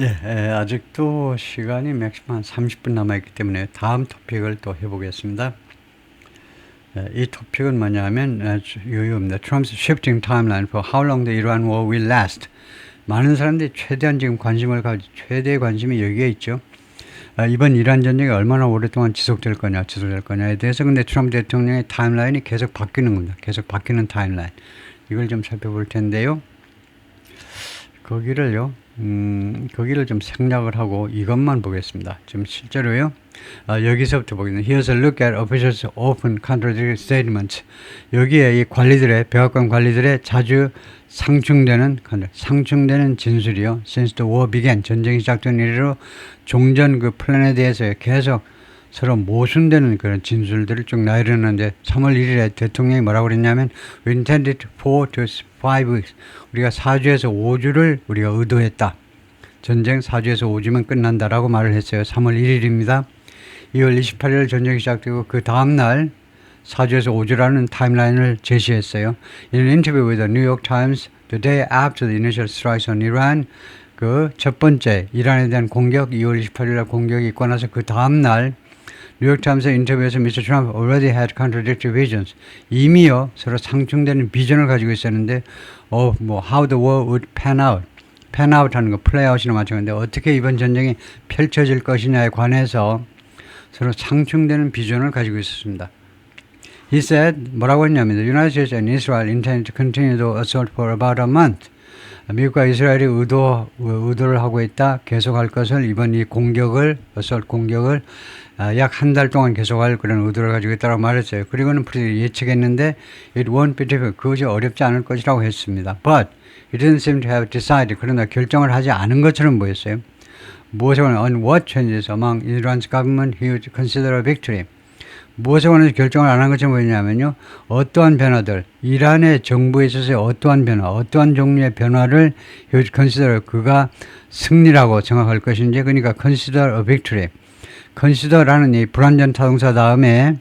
예, 아직도 시간이 맥시멈 한 30분 남아있기 때문에 다음 토픽을 또 해보겠습니다. 이 토픽은 뭐냐면 유유입니다. Trump's shifting timeline for how long the Iran war will last. 많은 사람들이 최대한 지금 최대의 관심이 여기에 있죠. 이번 이란 전쟁이 얼마나 오랫동안 지속될 거냐에 대해서 근데 트럼프 대통령의 타임라인이 계속 바뀌는 겁니다. 계속 바뀌는 타임라인. 이걸 좀 살펴볼 텐데요. 거기를 좀 생략을 하고 이것만 보겠습니다. 좀 실제로요. 여기서부터 보겠습니다. Here's a look at officials' often contradictory statements. 여기에 이 백악관 관리들의 자주 상충되는 진술이요. Since the war began, 전쟁이 시작된 이래로 종전 그 플랜에 대해서 계속 서로 모순되는 그런 진술들을 쭉 나열했는데 3월 1일에 대통령이 뭐라고 그랬냐면 We intended 4 to 5 weeks. 우리가 4주에서 5주를 우리가 의도했다. 전쟁 4주에서 5주면 끝난다라고 말을 했어요. 3월 1일입니다. 2월 28일 전쟁이 시작되고 그 다음날 4주에서 5주라는 타임라인을 제시했어요. In an interview with the New York Times the day after the initial strikes on Iran, 그 첫 번째 이란에 대한 공격 2월 28일 날 공격이 있고 나서 그 다음날 뉴욕타임스 인터뷰에서 Mr. Trump already had contradictory visions. 이미요 서로 상충되는 비전을 가지고 있었는데 how the war would pan out. pan out 하는 거 play out이나 마찬가지인데 어떻게 이번 전쟁이 펼쳐질 것이냐에 관해서 서로 상충되는 비전을 가지고 있었습니다. He said 뭐라고 했냐면 The United States and Israel intend to continue the assault for about a month. 미국과 이스라엘이 의도를 하고 있다. 계속할 것을 이번 이 assault 공격을 약 한 달 동안 계속할 그런 의도를 가지고 있다고 말했어요. 그리고는 예측했는데 it won't be difficult. 그것이 어렵지 않을 것이라고 했습니다. But it didn't seem to have decided. 그러나 결정을 하지 않은 것처럼 보였어요. 무엇에 관해 on what changes among Iran's government he would consider a victory. 무엇에 관해서 결정을 안 한 것처럼 보이냐면요. 어떠한 변화들, 이란의 정부에 있어서의 어떠한 종류의 변화를 consider, 그가 승리라고 생각할 것인지, 그러니까 consider a victory. consider라는 이 불완전 타동사 다음에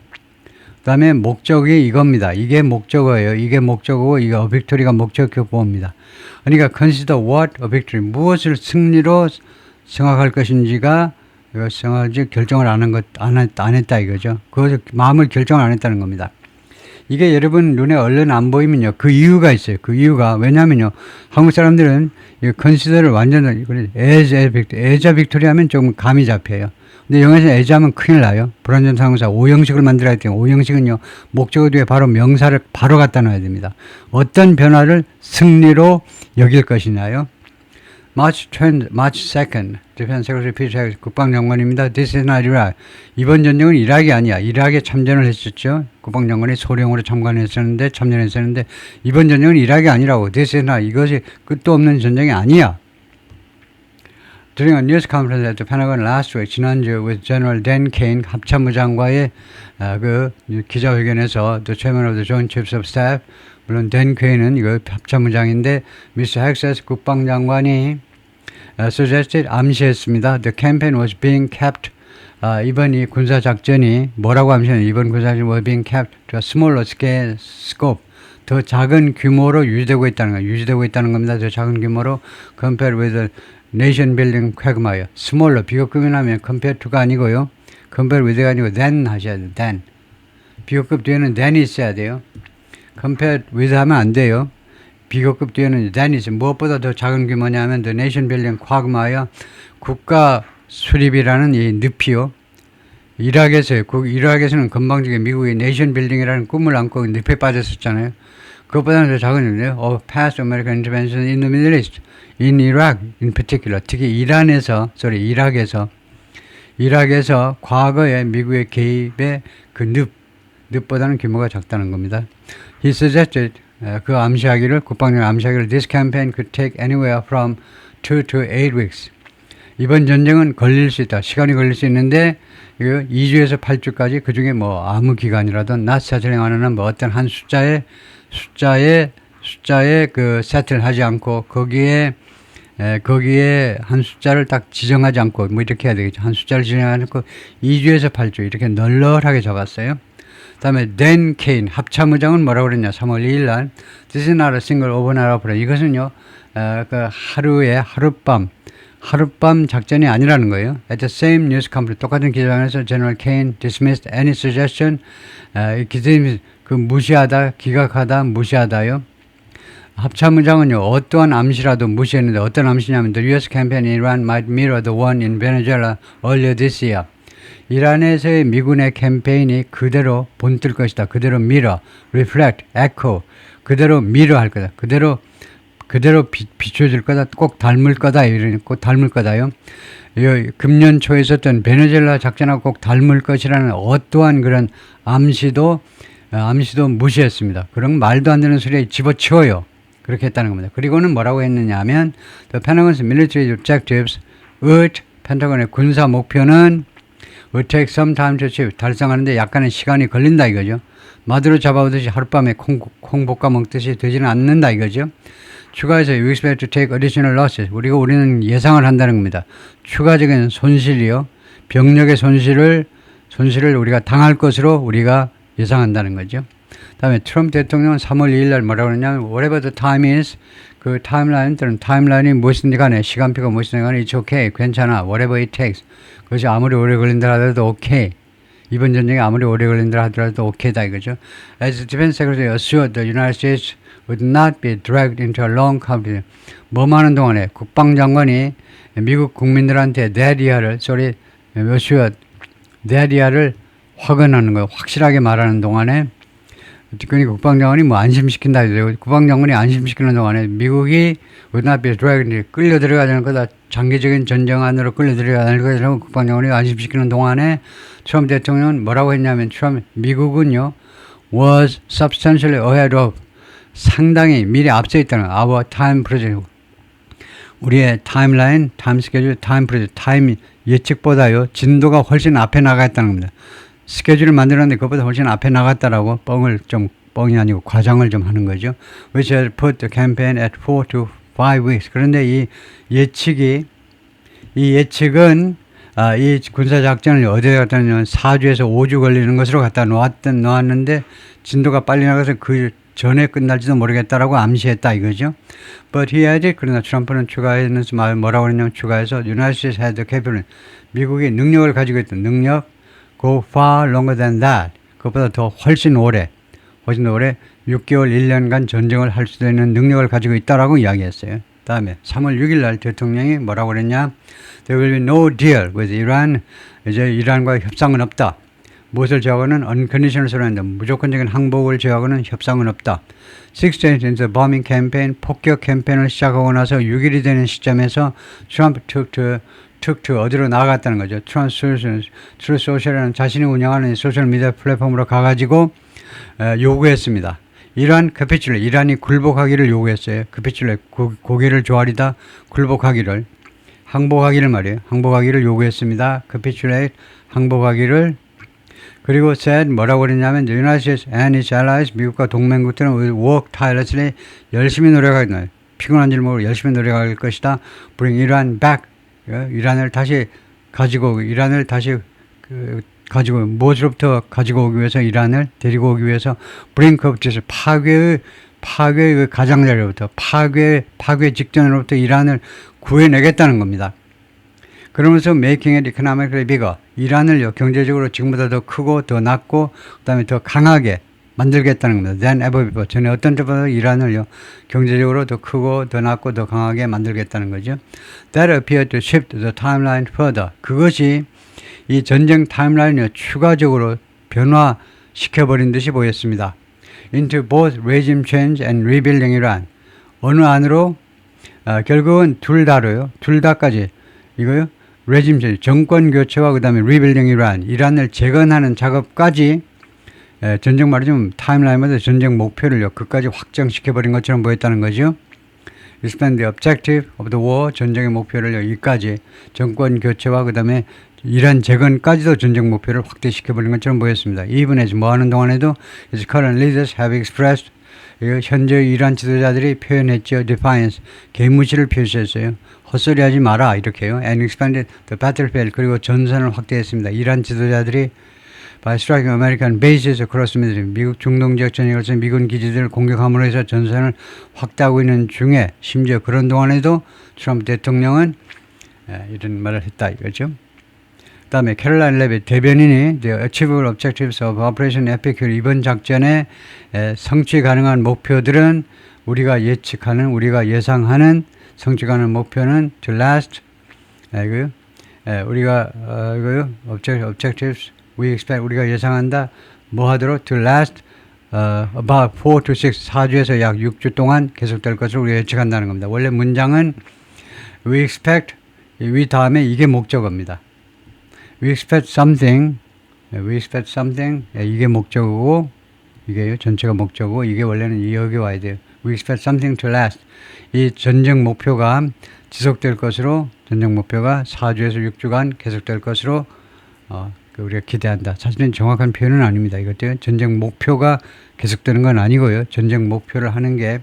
목적이 이겁니다. 이게 목적어예요. 이게 목적어고 이게 a victory가 목적격보입니다. 그러니까 consider what a victory. 무엇을 승리로 생각할 것인지가 결정을 안 했다 이거죠. 그것을 마음을 결정을 안 했다는 겁니다. 이게 여러분 눈에 얼른 안 보이면요. 그 이유가 있어요. 그 이유가 왜냐면요. 한국 사람들은 이 consider를 완전 as a victory 하면 좀 감이 잡혀요. 근데 영어에서 as 하면 큰일 나요. 불완전 상황사 오형식을 만들어야 돼요. 오형식은요. 목적어 뒤에 바로 명사를 바로 갖다 놔야 됩니다. 어떤 변화를 승리로 여길 것이냐요. March 2nd, Defense Secretary Peter 국방장관입니다. This is not Iraq. 이번 전쟁은 이락이 아니야. 이락에 참전을 했었죠. 국방장관이 소령으로 참전했었는데 이번 전쟁은 이락이 아니라고. This is not. 이것이 끝도 없는 전쟁이 아니야. During a news conference at the Pentagon last week, 지난주 with General Dan Kane 합참의장과의 그 기자회견에서 the Chairman of the Joint Chiefs of Staff, 물론 Dan Kane은 이거 합참의장인데 Mr. Hexas 국방장관이 suggested 암시했습니다. The campaign was being kept. 이번 이 군사작전이 뭐라고 암시했냐면 이번 군사작전이 was being kept to a smaller scale scope. 더 작은 규모로 유지되고 있다는 겁니다. 더 작은 규모로 compared with the nation building quagmire. smaller 비교급이라면 compare to가 아니고요. compare with가 아니고 than 하셔야 돼요. than. 비교급 뒤에는 than이 있어야 돼요. compare with 하면 안 돼요. 비교급 뒤에는 than 있어요. 무엇보다 더 작은 규모냐면 the nation building quagmire. 국가 수립이라는 이 늪이요. 이라크에서는 건방지게 미국이 nation building이라는 꿈을 안고 늪에 빠졌었잖아요. 그것보다는 더 작은 의미인데요. Of past American intervention in the Middle East, in Iraq in particular. 특히 이락에서 과거에 미국의 개입의 그 늪보다는 규모가 작다는 겁니다. He suggested, 국방장관 암시하기를 this campaign could take anywhere from 2 to 8 weeks. 이번 전쟁은 시간이 걸릴 수 있는데 2주에서 8주까지 그 중에 아무 기간이라도 not settling 하는 어떤 한 숫자에 그 세트를 하지 않고 거기에 한 숫자를 딱 지정하지 않고 이렇게 해야 되겠죠. 한 숫자를 지정하지 않고 2주에서 8주 이렇게 널널하게 잡았어요. 다음에 Dan Kane 합참의장은 뭐라고 그랬냐. 3월 2일 날 This is not a single overnight operation. 이것은요 그 하룻밤 하룻밤 작전이 아니라는 거예요. At the same news conference, 똑같은 기자회견에서 General Kane dismissed any suggestion, 기자님 그 무시하다, 기각하다, 무시하다요. 합참 문장은요, 어떠한 암시라도 무시했는데 어떤 암시냐면 The U.S. campaign in Iran might mirror the one in Venezuela earlier this year. 이란에서의 미군의 캠페인이 그대로 본뜰 것이다. 그대로 mirror, reflect, echo, 그대로 mirror 할 거다. 그대로 비춰질 거다. 꼭 닮을 거다. 꼭 닮을 거다요. 금년 초에 있었던 베네수엘라 작전하고 꼭 닮을 것이라는 어떠한 그런 암시도 무시했습니다. 그런 말도 안 되는 소리에 집어치워요. 그렇게 했다는 겁니다. 그리고는 뭐라고 했느냐 하면 The Pentagon's military objectives, 펜타곤의 군사 목표는 would take some time to achieve, 달성하는데 약간의 시간이 걸린다 이거죠. 마두로 잡아오듯이 하룻밤에 콩 볶아 먹듯이 되지는 않는다 이거죠. 추가해서 you expect to take additional losses. 우리는 예상을 한다는 겁니다. 추가적인 손실이요. 병력의 손실을 우리가 당할 것으로 우리가 예상한다는 거죠. 다음에 트럼프 대통령은 3월 2일 날 뭐라고 그러냐면 whatever the time is, 그 타임라인이 무엇인지 간에 시간표가 무엇인지 간에 it's okay, 괜찮아, whatever it takes. 그것이 아무리 오래 걸린다 하더라도 okay. 이번 전쟁이 아무리 오래 걸린다 하더라도 okay다 이거죠. As the Defense Secretary assured the United States would not be dragged into a long conflict. 뭐하는 동안에 국방장관이 미국 국민들한테 대리아를 확언하는 거예요. 확실하게 말하는 동안에 그러니까 국방장관이 뭐 안심시킨다 이래요. 국방장관이 안심시키는 동안에 미국이 would not be dragged, 끌려 들어가는 거다. 장기적인 전쟁 안으로 끌려 들어가는 거다라고 국방장관이 안심시키는 동안에 트럼프 대통령은 뭐라고 했냐면 미국은요 was substantially ahead of, 상당히 미리 앞서 있다는 our time project. 우리의 타임라인, 타임 스케줄, 타임 프로젝트, 타임 예측보다요 진도가 훨씬 앞에 나가 있다는 겁니다. 스케줄을 만들었는데 그것보다 훨씬 앞에 나갔다라고 뻥이 아니고 과장을 좀 하는 거죠. Which has put the campaign at 4 to 5 weeks. 그런데 이 예측은 이 군사작전을 어디에 갖다 놓으면 4주에서 5주 걸리는 것으로 갖다 놓았는데 진도가 빨리 나가서 그 전에 끝날지도 모르겠다라고 암시했다 이거죠. But he added, 그러나 트럼프는 추가해서 뭐라고 그랬냐면 추가해서 United States had the capability, 미국이 능력을 가지고 있던 능력 go far longer than that. 그것보다 더 훨씬 오래 6개월, 1년간 전쟁을 할 수도 있는 능력을 가지고 있다라고 이야기했어요. 다음에 3월 6일 날 대통령이 뭐라고 그랬냐? There will be no deal with Iran. 이제 이란과 협상은 없다. 무엇을 제어하고는 unconditional surrender, 무조건적인 항복을 제어하고는 협상은 없다. 6 days into the bombing campaign, 폭격 캠페인을 시작하고 나서 6일이 되는 시점에서 트럼프 툭툭 어디로 나아갔다는 거죠. 트루 소셜이라는 자신이 운영하는 소셜 미디어 플랫폼으로 가가지고 요구했습니다. 이란이 굴복하기를 요구했어요. 고개를 조아리다 굴복하기를, 항복하기를 말이에요. 항복하기를 요구했습니다. 항복하기를. 그리고 said 뭐라고 그랬냐면 The United States and its allies, 미국과 동맹국들은 will work tirelessly, 열심히 노력하겠다. 피곤한 줄 모르고 열심히 노력할 것이다. Bring Iran back, 이란을 다시 가지고 무엇으로부터 가지고 오기 위해서, 이란을 데리고 오기 위해서 brink of disaster, 파괴의 그 가장자리로부터, 파괴 직전으로부터 이란을 구해내겠다는 겁니다. 그러면서 making it economically bigger, 이란을요 경제적으로 지금보다 더 크고 더 낫고 그다음에 더 강하게 만들겠다는 겁니다. Than ever before, 전에 어떤 때보다 이란을요 경제적으로 더 크고 더 낫고 더 강하게 만들겠다는 거죠. That appeared to shift the timeline further. 그것이 이 전쟁 타임라인을 추가적으로 변화시켜버린 듯이 보였습니다. Into both regime change and rebuilding Iran. 어느 안으로 결국은 둘 다까지 이거요. regime change, 정권 교체와 그 다음에 rebuilding Iran, 이란을 재건하는 작업까지 전쟁 말이죠. 타임라인마다 전쟁 목표를요 그까지 확정시켜버린 것처럼 보였다는 거죠. Expand the objective of the war, 전쟁의 목표를요 이까지 정권 교체와 그 다음에 이란 재건까지도 전쟁 목표를 확대시켜버린 것처럼 보였습니다. 이분에서 뭐하는 동안에도 its current leaders have expressed, 현재 이란 지도자들이 표현했죠. defiance, 개무시를 표시했어요. 헛소리하지 마라 이렇게요. and expanded the battlefield, 그리고 전선을 확대했습니다. 이란 지도자들이 by striking American bases across the Middle East, 미국 중동 지역 전역에 걸쳐 미군 기지들을 공격함으로 해서 전선을 확대하고 있는 중에 심지어 그런 동안에도 트럼프 대통령은 이런 말을 했다 이거죠. 그다음에 캐롤라인 레빗 대변인이 The Achievable Objectives of Operation Epicure 이번 작전의 성취 가능한 목표들은 우리가 예측하는 우리가 예상하는 성취 가능한 목표는 to last 이거요. 우리가 이거요. Objectives we expect 우리가 예상한다 뭐 하도록 to last about 4 to 6 4주에서 약 6주 동안 계속될 것을 우리가 예측한다는 겁니다. 원래 문장은 we expect we 다음에 이게 목적어입니다. We expect something 이게 목적어고 이게요 전체가 목적어고 이게 원래는 여기 와야 돼요. We expect something to last 이 전쟁 목표가 지속될 것으로 전쟁 목표가 4주에서 6주간 계속될 것으로 우리가 기대한다. 사실은 정확한 표현은 아닙니다. 이것도 전쟁 목표가 계속되는 건 아니고요. 전쟁 목표를 하는 게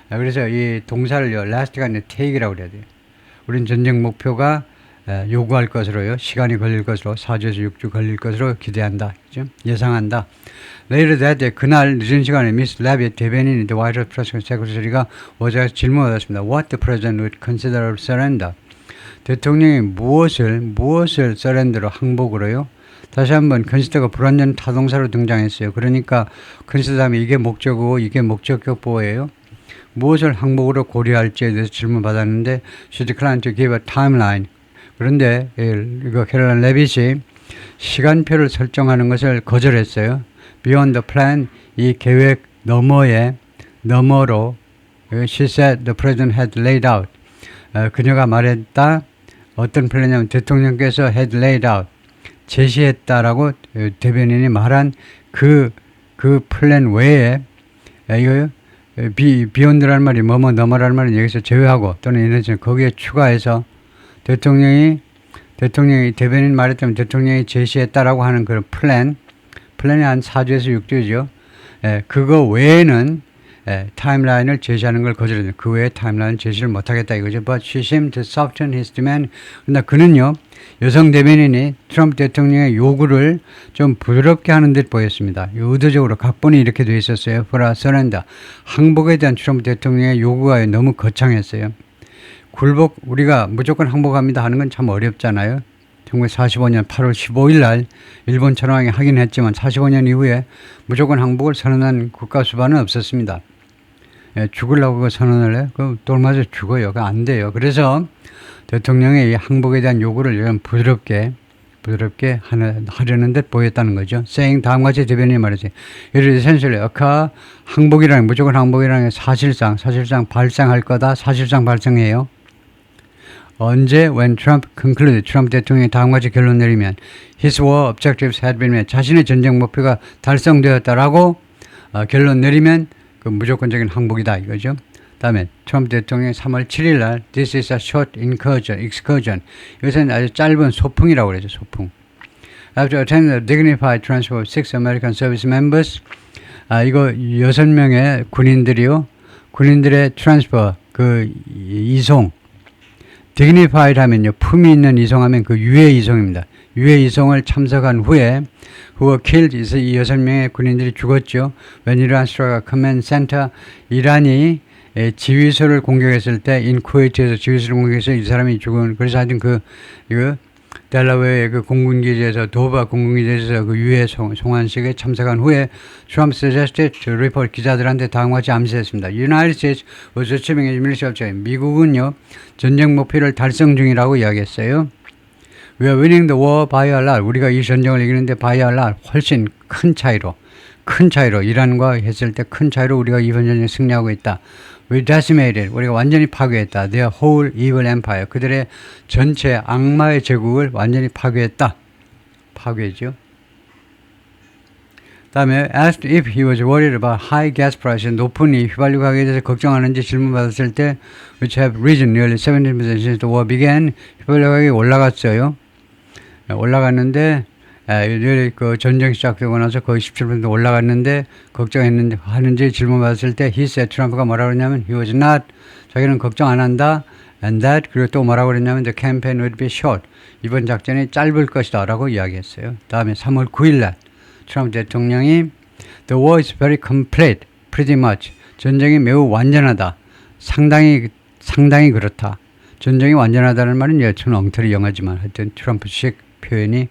그래서 이 동사를요 last가 아니라 take이라고 그래야 돼요. 우리는 전쟁 목표가 요구할 것으로요. 시간이 걸릴 것으로 4주에서 6주 걸릴 것으로 기대한다. 그죠? 예상한다. Later that day 그날 늦은 시간에 미스 레빗 대변인이 The White House Press Secretary가 오자에서 질문을 받았습니다. What the President would consider surrender. 대통령이 무엇을 surrender로 항복으로요. 다시 한번 consider가 불완전 타동사로 등장했어요. 그러니까 consider 다음에 이게 목적어고 이게 목적격보예요. 무엇을 항복으로 고려할지에 대해서 질문받았는데 she declined to give a timeline. 그런데 이거 캐롤라인 레빗이 시간표를 설정하는 것을 거절했어요. Beyond the plan 이 계획 너머로 she said the president had laid out. 그녀가 말했다. 어떤 플랜이냐면 대통령께서 had laid out 제시했다라고 대변인이 말한 그 플랜 외에 이거요. beyond라는 말이 너머라는 말은 여기서 제외하고 또는 이런 거기에 추가해서 대통령이 대변인 말했다면 대통령이 제시했다라고 하는 그런 플랜이 한 4주에서 6주죠. 그거 외에는 타임라인을 제시하는 걸 거절했는데 그 외에 타임라인 제시를 못하겠다 이거죠. But she seemed to soften his demand. 그러나 그는요 여성 대변인이 트럼프 대통령의 요구를 좀 부드럽게 하는 듯 보였습니다. 의도적으로 각본이 이렇게 돼 있었어요. For a surrender. 항복에 대한 트럼프 대통령의 요구가 너무 거창했어요. 우리가 무조건 항복합니다 하는 건 참 어렵잖아요. 1945년 8월 15일 날 일본 천황이 하긴 했지만 45년 이후에 무조건 항복을 선언한 국가 수반은 없었습니다. 죽으려고 그 선언을 해요. 그럼 돌 맞아 죽어요. 그거 안 돼요. 그래서 대통령의 이 항복에 대한 요구를 좀 부드럽게 하려는 듯 보였다는 거죠. saying 다음과 같이 대변인이 말했어요. 예를 essentially 항복이라는 무조건 항복이라는 게 사실상 발생할 거다. 사실상 발생해요. 언제 when Trump concluded 트럼프 대통령이 다음과 같이 결론 내리면 his war objectives had been met 자신의 전쟁 목표가 달성되었다라고 결론 내리면 그 무조건적인 항복이다 이거죠. 다음에 트럼프 대통령이 3월 7일 날 this is a short excursion 이것은 아주 짧은 소풍이라고 그러죠. 소풍. After attending the dignified transfer of 6 American service members 이거 6명의 군인들의 transfer 그 이송 dignified 하면요 품위 있는 이송하면 그 유해 이송입니다. 유해 이송을 참석한 후에 who were killed 이 6명의 군인들이 죽었죠. When Iran struck a command center 이란이 지휘소를 공격했을 때 in 쿠웨이트에서 지휘소를 공격해서 이 사람이 죽은 그래서 하여튼 이거 델라웨어의 그 공군기지에서 도바 공군기지에서 그 유해 송환식에 참석한 후에 Trump suggested to report 기자들한테 다음과 같이 암시했습니다. United States was achieving its military objective. 미국은요 전쟁 목표를 달성 중이라고 이야기했어요. We are winning the war by a lot. 우리가 이 전쟁을 이기는데 by a lot 훨씬 큰 차이로 이란과 했을 때 큰 차이로 우리가 이번 전쟁에 승리하고 있다. We decimated. 우리가 완전히 파괴했다. Their whole evil empire. 그들의 전체 악마의 제국을 완전히 파괴했다. 파괴죠. 다음에 asked if he was worried about high gas prices. 높은 이 휘발유 가격에 대해서 걱정하는지 질문받았을 때 which have risen nearly 17% since the war began. 휘발유 가격이 올라갔어요. 올라갔는데 그 전쟁 시작되고 나서 거의 17% 올라갔는데 하는지 질문받았을 때 he said 트럼프가 뭐라고 그랬냐면 he was not 자기는 걱정 안 한다 and that 그리고 또 뭐라고 그랬냐면 the campaign would be short 이번 작전이 짧을 것이다 라고 이야기했어요. 다음에 3월 9일 날 트럼프 대통령이 the war is very complete pretty much 전쟁이 매우 완전하다 상당히 그렇다 전쟁이 완전하다는 말은 여튼 엉터리 영어지만 하여튼 트럼프식 표현이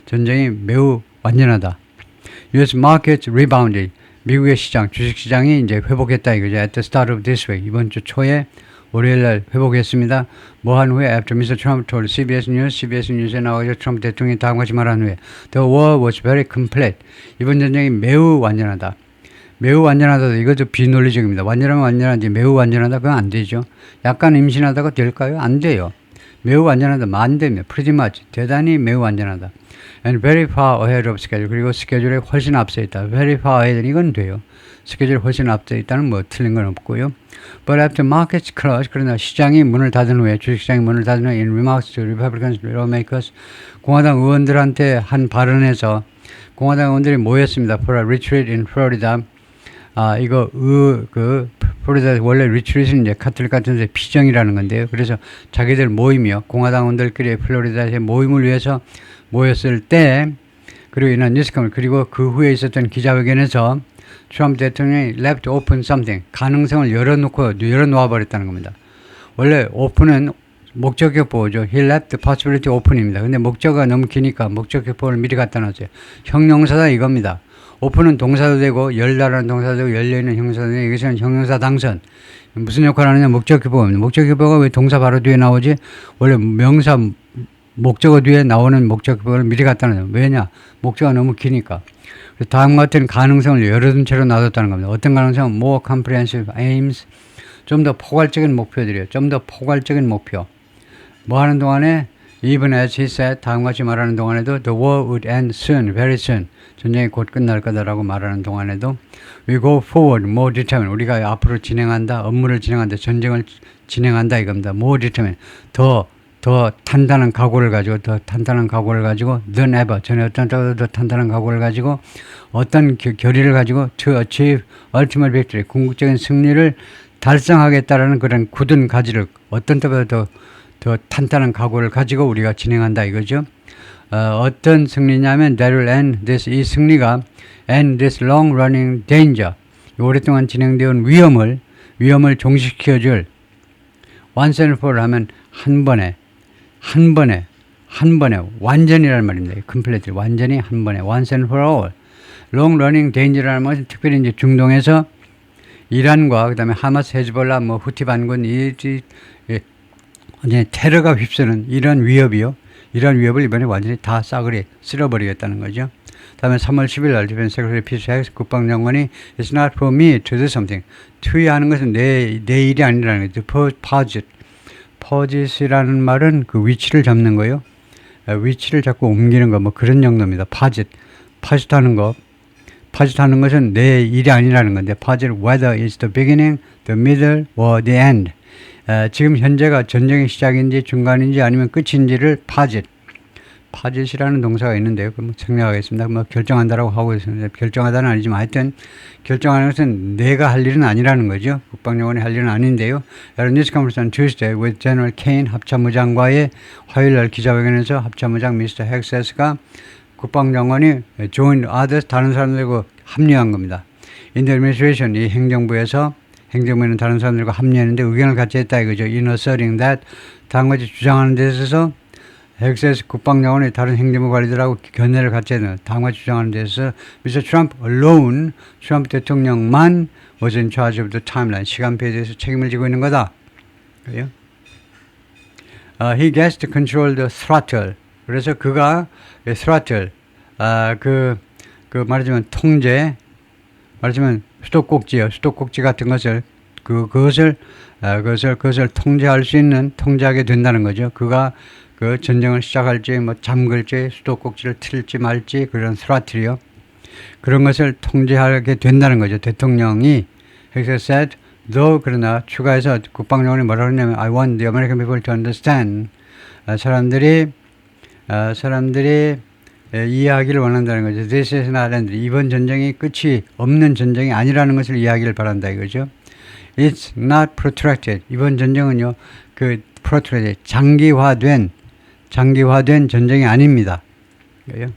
전쟁이 매우 완전하다. US markets rebounded. 미국의 시장, 주식시장이 이제 회복했다 이거죠. At the start of this week. 이번 주 초에 월요일날 회복했습니다. 뭐 한 후에 after Mr. Trump told CBS News에 나와서 트럼프 대통령이 다음과 같이 말한 후에 The war was very complete. 이번 전쟁이 매우 완전하다. 매우 완전하다. 이것도 비논리적입니다. 완전하면 완전한지 매우 완전하다. 그건 안 되죠. 약간 임신하다가 될까요? 안 돼요. 매우 완전하다. 안 됩니다. pretty much. 대단히 매우 완전하다. And very far ahead of schedule. 그리고 스케줄에 훨씬 앞서 있다. very far ahead. 이건 돼요. 스케줄이 훨씬 앞서 있다는 뭐 틀린 건 없고요. But after markets closed, 그러나 시장이 문을 닫은 후에, 주식시장이 문을 닫은 후에 in remarks to Republican lawmakers, 공화당 의원들한테 한 발언에서 공화당 의원들이 모였습니다. For a retreat in Florida. 플로리다 원래 리트릿은 이제 카톨릭 같은 데 피정이라는 건데요. 그래서 자기들 모임이요. 공화당 의원들끼리 플로리다의 모임을 위해서 모였을 때, 그리고 이날 뉴스컴을, 그리고 그 후에 있었던 기자회견에서 트럼프 대통령이 left open something, 가능성을 열어놓아 버렸다는 겁니다. 원래 open은 목적격보죠. He left the possibility open입니다. 근데 목적어가 너무 기니까 목적격보를 미리 갖다 놨어요. 형용사다 이겁니다. 오픈은 동사도 되고 열다라는 동사도 되고 열려있는 형용사도 되고 이것은 형용사 당선. 무슨 역할을 하느냐 목적격보입니다. 목적격보가 왜 동사 바로 뒤에 나오지? 원래 명사 목적어 뒤에 나오는 목적격보를 미리 갖다 놔요. 왜냐? 목적어가 너무 기니까. 다음과 같은 가능성을 열어둔 채로 놔뒀다는 겁니다. 어떤 가능성? More comprehensive aims. 좀 더 포괄적인 목표들이에요. 좀 더 포괄적인 목표. 뭐 하는 동안에 Even as he said, 다음과 같이 말하는 동안에도 The war would end soon, very soon. 전쟁이 곧 끝날 거다라고 말하는 동안에도 We go forward, more determined. 우리가 앞으로 진행한다, 업무를 진행한다, 전쟁을 진행한다 이겁니다. More determined. 더 탄탄한 각오를 가지고, than ever. 전에 어떤 때보다 더 탄탄한 각오를 가지고, 어떤 결의를 가지고 to achieve ultimate victory. 궁극적인 승리를 달성하겠다라는 그런 굳은 가지를 어떤 때보다 더 탄탄한 각오를 가지고 우리가 진행한다 이거죠. 어떤 승리냐면 that will end this, 이 승리가 end this long running danger, 오랫동안 진행되어 온 위험을 종식시켜줄 once and for all 하면 한 번에 완전이라는 말입니다. complete 완전히 한 번에 once and for all. long running danger라는 것은 특별히 이제 중동에서 이란과 그다음에 하마스, 헤즈볼라, 뭐 후티 반군 테러가 휩쓰는 이런 위협이요. 이런 위협을 이번에 완전히 다 싸그리 쓸어버리겠다는 거죠. 다음에 3월 10일 날 디펜스 세크레터리 피스 국방장관이 It's not for me to do something. 투여하는 것은 내 일이 아니라는 거죠. 퍼짓이라는 말은 그 위치를 잡는 거요. 위치를 잡고 옮기는 거 뭐 그런 정도입니다. 퍼짓하는 것은 내 일이 아니라는 건데 퍼짓 whether it's the beginning, the middle, or the end. 지금 현재가 전쟁의 시작인지 중간인지 아니면 끝인지를 퍼짓이라는 동사가 있는데요. 그럼 생략하겠습니다. 뭐 결정한다라고 하고 있습니다. 결정하다는 아니지만 하여튼 결정하는 것은 내가 할 일은 아니라는 거죠. 국방장관이 할 일은 아닌데요. 여러 뉴스 컨퍼런스 on Tuesday with General Kane 합참의장과의 화요일 날 기자회견에서 합참의장 미스터 헥세스가 국방장관이 join others, 다른 사람들과 합류한 겁니다. In the administration, 이 행정부에는 다른 사람들과 합류했는데 의견을 같이 했다 이거죠. In asserting that, 다음과 같이 주장하는 데 있어서 헥세스 국방장관이 다른 행정부 관리들하고 견해를 같이 했는 다음과 같이 주장하는 데 있어서 Mr. Trump alone, 트럼프 대통령만 was in charge of the timeline, 시간표에 대해서 책임을 지고 있는 거다. 그래요? He gets to control the throttle. 그래서 그가 throttle, 말하자면 통제, 말하자면 수도꼭지 같은 것을 그것을 통제할 수 있는, 통제하게 된다는 거죠. 그가 그 전쟁을 시작할지 뭐 잠글지 수도꼭지를 틀지 말지 그런 throttle이요. 그런 것을 통제하게 된다는 거죠. 대통령이 said, though 그러나 추가해서 국방장관이 뭐라고 했냐면 I want the American people to understand. 사람들이 이해하기를 원한다는 거죠. This is not end. 이번 전쟁이 끝이 없는 전쟁이 아니라는 것을 이해하기를 바란다 이거죠. It's not protracted. 이번 전쟁은요, protracted, 장기화된 전쟁이 아닙니다. 그래요?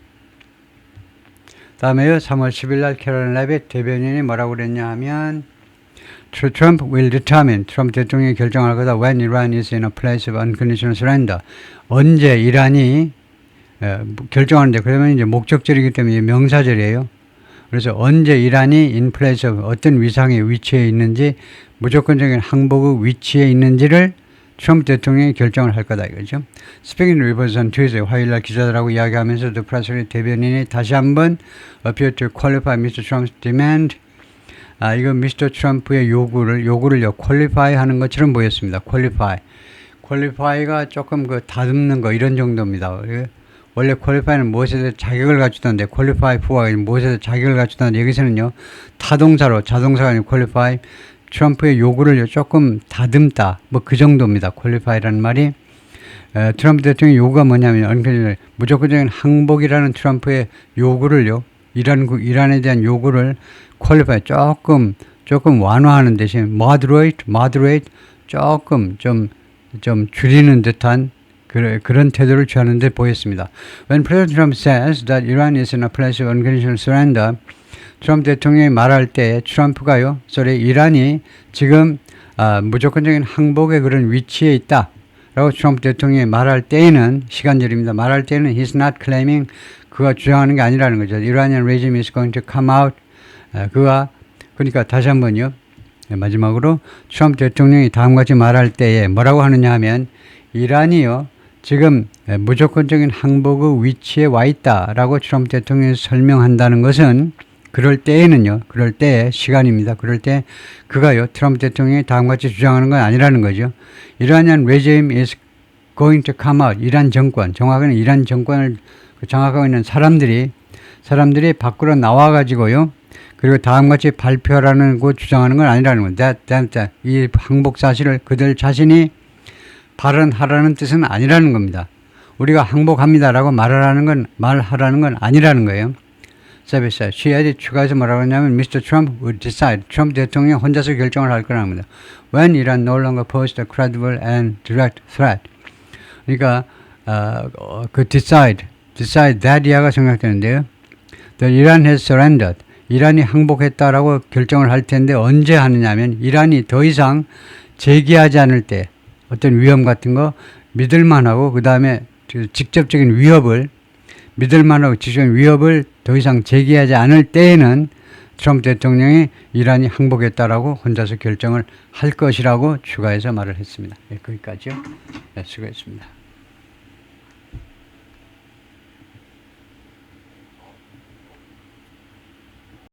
다음에요, 3월 10일 날 캐롤린 레빗 대변인이 뭐라고 그랬냐 하면 Trump will determine, 트럼프 대통령이 결정할 거다. When Iran is in a place of unconditional surrender. 언제 이란이 결정하는데, 그러면 이제 목적절이기 때문에 명사절이에요. 그래서 언제 이란이 in place of 어떤 위상의 위치에 있는지, 무조건적인 항복의 위치에 있는지를 트럼프 대통령이 결정을 할 거다 이거죠. Speaking to reporters on Tuesday, 화요일날 기자들하고 이야기하면서 the president 대변인이 다시 한번 appeared to qualify Mr. Trump's demand. 이거 미스터 트럼프의 요구를요, qualify 하는 것처럼 보였습니다. qualify가 조금 다듬는 거 이런 정도입니다. 원래 qualify는 무엇에도 자격을 갖추던데, qualify for가 무엇에도 자격을 갖추던데, 여기서는요, 타동사로, 자동사가 아니고 qualify, 트럼프의 요구를 조금 다듬다, 그 정도입니다. qualify라는 말이. 트럼프 대통령의 요구가 뭐냐면, 무조건적인 항복이라는 트럼프의 요구를요, 이란에 대한 요구를 qualify, 조금 완화하는 대신 moderate, 조금 좀 줄이는 듯한 그런 태도를 취하는 데 보였습니다. When President Trump says that Iran is in a place of unconditional surrender, 트럼프 대통령이 말할 때 이란이 지금 무조건적인 항복의 그런 위치에 있다 라고 트럼프 대통령이 말할 때에는, 시간절입니다. 말할 때는 he's not claiming, 그가 주장하는 게 아니라는 거죠. Iranian regime is going to come out. 그러니까 다시 한번요. 마지막으로 트럼프 대통령이 다음같이 말할 때에 뭐라고 하느냐 하면, 이란이요, 지금 무조건적인 항복의 위치에 와 있다라고 트럼프 대통령이 설명한다는 것은, 그럴 때의 시간입니다. 그럴 때 그가요, 트럼프 대통령이 다음같이 주장하는 건 아니라는 거죠. Iranian regime is going to come out. 이란 정권, 정확하게는 이란 정권을 장악하고 있는 사람들이 밖으로 나와가지고요, 그리고 다음같이 발표하라는 거 주장하는 건 아니라는 거예요. 이 항복 사실을 그들 자신이 발언하라는 뜻은 아니라는 겁니다. 우리가 항복합니다라고 말하라는 건 아니라는 거예요. She added, 추가해서 뭐라고 하냐면, Mr. Trump would decide. 트럼프 대통령이 혼자서 결정을 할 거라는 겁니다. When Iran no longer posed a credible and direct threat. 그러니까 decide that 이하가 생각되는데요. The Iran has surrendered. 이란이 항복했다라고 결정을 할 텐데, 언제 하느냐면, 이란이 더 이상 제기하지 않을 때, 어떤 위험 같은 거 믿을만하고, 그 다음에 직접적인 위협을 더 이상 제기하지 않을 때에는 트럼프 대통령이 이란이 항복했다라고 혼자서 결정을 할 것이라고 추가해서 말을 했습니다. 거기까지요. 수고했습니다.